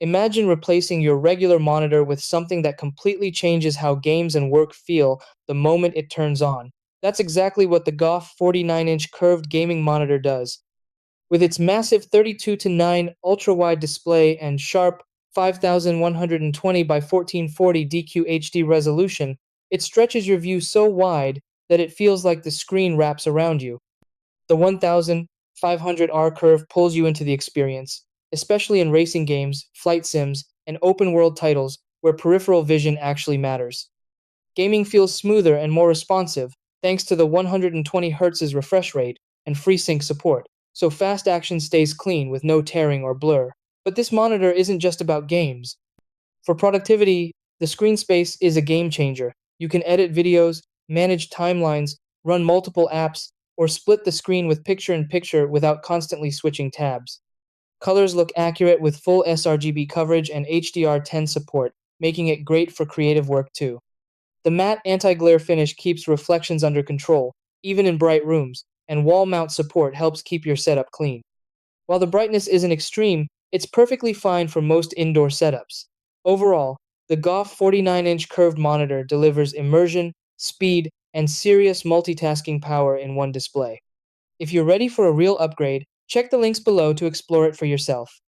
Imagine replacing your regular monitor with something that completely changes how games and work feel the moment it turns on. That's exactly what the GOF 49-inch curved gaming monitor does. With its massive 32 to 9 ultra-wide display and sharp 5120 by 1440 DQHD resolution, it stretches your view so wide that it feels like the screen wraps around you. The 1500R curve pulls you into the experience, especially in racing games, flight sims, and open-world titles where peripheral vision actually matters. Gaming feels smoother and more responsive thanks to the 120Hz refresh rate and FreeSync support, so fast action stays clean with no tearing or blur. But this monitor isn't just about games. For productivity, the screen space is a game changer. You can edit videos, manage timelines, run multiple apps, or split the screen with picture-in-picture without constantly switching tabs. Colors look accurate with full sRGB coverage and HDR10 support, making it great for creative work too. The matte anti-glare finish keeps reflections under control, even in bright rooms, and wall mount support helps keep your setup clean. While the brightness isn't extreme, it's perfectly fine for most indoor setups. Overall, the GOF 49-inch curved monitor delivers immersion, speed, and serious multitasking power in one display. If you're ready for a real upgrade, check the links below to explore it for yourself.